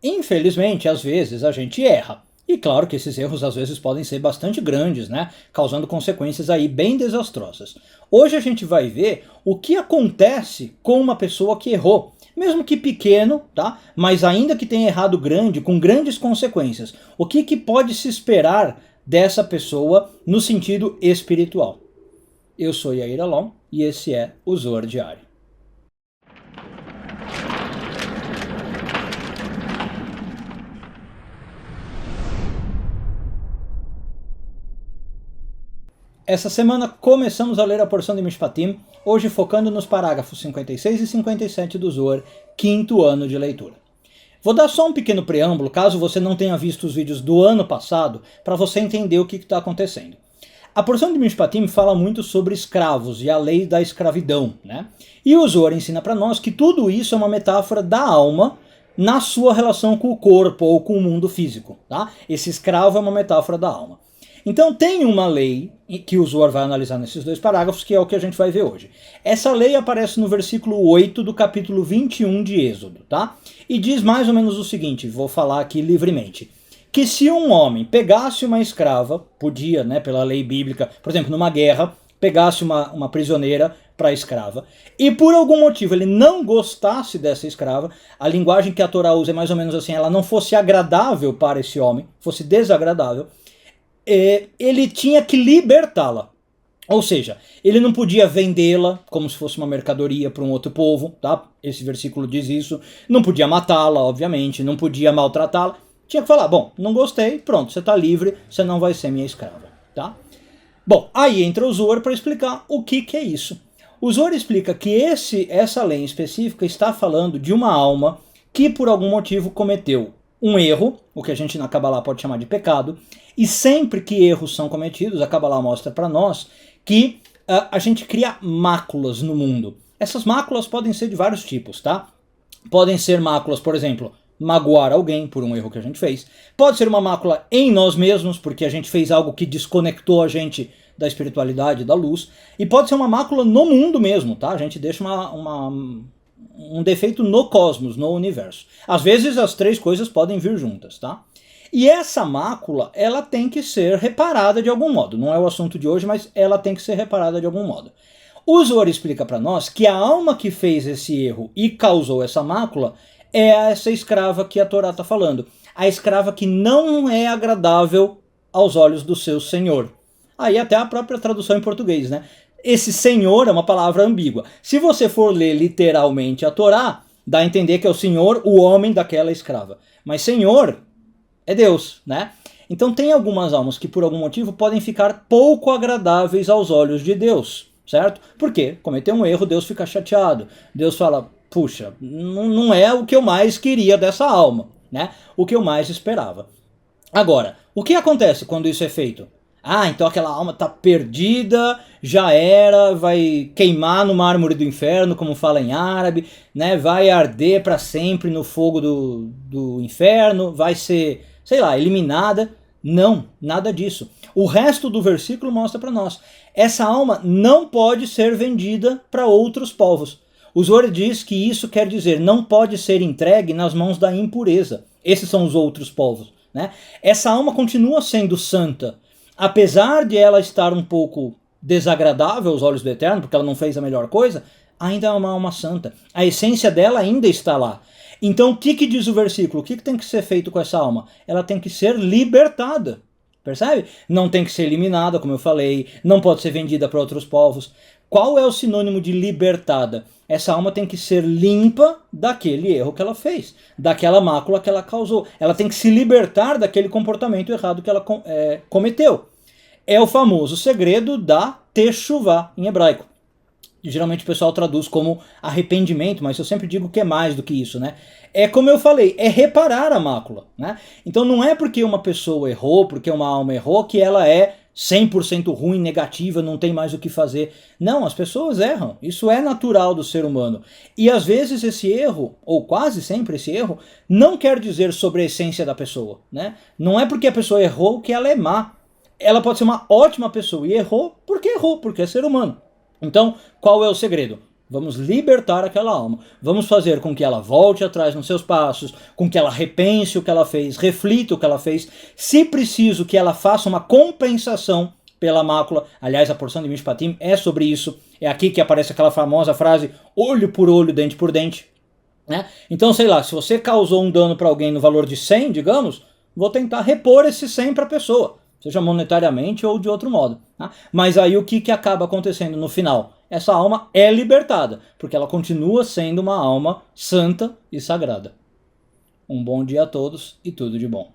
Infelizmente, às vezes a gente erra. E claro que esses erros às vezes podem ser bastante grandes, né? Causando consequências aí bem desastrosas. Hoje a gente vai ver o que acontece com uma pessoa que errou. Mesmo que pequeno, tá? Mas ainda que tenha errado grande, com grandes consequências. O que pode se esperar dessa pessoa no sentido espiritual? Eu sou Yair Alon e esse é o Zohar Diário. Essa semana começamos a ler a porção de Mishpatim, hoje focando nos parágrafos 56 e 57 do Zohar, quinto ano de leitura. Vou dar só um pequeno preâmbulo, caso você não tenha visto os vídeos do ano passado, para você entender o que está acontecendo. A porção de Mishpatim fala muito sobre escravos e a lei da escravidão, né? E o Zohar ensina para nós que tudo isso é uma metáfora da alma na sua relação com o corpo ou com o mundo físico, tá? Esse escravo é uma metáfora da alma. Então tem uma lei que o Zohar vai analisar nesses dois parágrafos, que é o que a gente vai ver hoje. Essa lei aparece no versículo 8 do capítulo 21 de Êxodo, tá? E diz mais ou menos o seguinte, vou falar aqui livremente. Que se um homem pegasse uma escrava, podia, né, pela lei bíblica, por exemplo, numa guerra, pegasse uma prisioneira para escrava, e por algum motivo ele não gostasse dessa escrava, a linguagem que a Torá usa é mais ou menos assim, ela não fosse agradável para esse homem, fosse desagradável, ele tinha que libertá-la. Ou seja, ele não podia vendê-la como se fosse uma mercadoria para um outro povo, tá? Esse versículo diz isso. Não podia matá-la, obviamente, não podia maltratá-la. Tinha que falar, bom, não gostei, pronto, você está livre, você não vai ser minha escrava, tá? Bom, aí entra o Zohar para explicar o que é isso. O Zohar explica que essa lei específica está falando de uma alma que por algum motivo cometeu um erro, o que a gente na Kabbalah pode chamar de pecado, e sempre que erros são cometidos, a Kabbalah mostra para nós que a gente cria máculas no mundo. Essas máculas podem ser de vários tipos, tá? Podem ser máculas, por exemplo, magoar alguém por um erro que a gente fez. Pode ser uma mácula em nós mesmos, porque a gente fez algo que desconectou a gente da espiritualidade, da luz. E pode ser uma mácula no mundo mesmo, tá? A gente deixa um defeito no cosmos, no universo. Às vezes as três coisas podem vir juntas, tá? E essa mácula, ela tem que ser reparada de algum modo. Não é o assunto de hoje, mas ela tem que ser reparada de algum modo. O Zohar explica para nós que a alma que fez esse erro e causou essa mácula é essa escrava que a Torá está falando. A escrava que não é agradável aos olhos do seu senhor. Aí até a própria tradução em português, né? Esse senhor é uma palavra ambígua. Se você for ler literalmente a Torá, dá a entender que é o senhor, o homem daquela escrava. Mas senhor é Deus, né? Então tem algumas almas que por algum motivo podem ficar pouco agradáveis aos olhos de Deus, certo? Por quê? Cometeu um erro, Deus fica chateado. Deus fala, puxa, não é o que eu mais queria dessa alma, né? O que eu mais esperava. Agora, o que acontece quando isso é feito? Ah, então aquela alma está perdida, já era, vai queimar no mármore do inferno, como fala em árabe, né? Vai arder para sempre no fogo do inferno, vai ser, sei lá, eliminada. Não, nada disso. O resto do versículo mostra para nós. Essa alma não pode ser vendida para outros povos. O Zohar diz que isso quer dizer, não pode ser entregue nas mãos da impureza. Esses são os outros povos, né? Essa alma continua sendo santa. Apesar de ela estar um pouco desagradável aos olhos do Eterno, porque ela não fez a melhor coisa, ainda é uma alma santa. A essência dela ainda está lá. Então o que diz o versículo? O que tem que ser feito com essa alma? Ela tem que ser libertada. Percebe? Não tem que ser eliminada, como eu falei, não pode ser vendida para outros povos. Qual é o sinônimo de libertada? Essa alma tem que ser limpa daquele erro que ela fez, daquela mácula que ela causou. Ela tem que se libertar daquele comportamento errado que ela cometeu. É o famoso segredo da Teshuvah em hebraico. Geralmente o pessoal traduz como arrependimento, mas eu sempre digo que é mais do que isso, né? É como eu falei, é reparar a mácula, né? Então não é porque uma pessoa errou, porque uma alma errou, que ela é 100% ruim, negativa, não tem mais o que fazer. Não, as pessoas erram. Isso é natural do ser humano. E às vezes esse erro, ou quase sempre esse erro, não quer dizer sobre a essência da pessoa, né? Não é porque a pessoa errou que ela é má. Ela pode ser uma ótima pessoa e errou, porque é ser humano. Então, qual é o segredo? Vamos libertar aquela alma. Vamos fazer com que ela volte atrás nos seus passos, com que ela repense o que ela fez, reflita o que ela fez. Se preciso, que ela faça uma compensação pela mácula. Aliás, a porção de Mishpatim é sobre isso. É aqui que aparece aquela famosa frase, olho por olho, dente por dente. Né? Então, sei lá, se você causou um dano para alguém no valor de 100, digamos, vou tentar repor esse 100 para a pessoa, seja monetariamente ou de outro modo. Tá? Mas aí o que acaba acontecendo no final? Essa alma é libertada, porque ela continua sendo uma alma santa e sagrada. Um bom dia a todos e tudo de bom.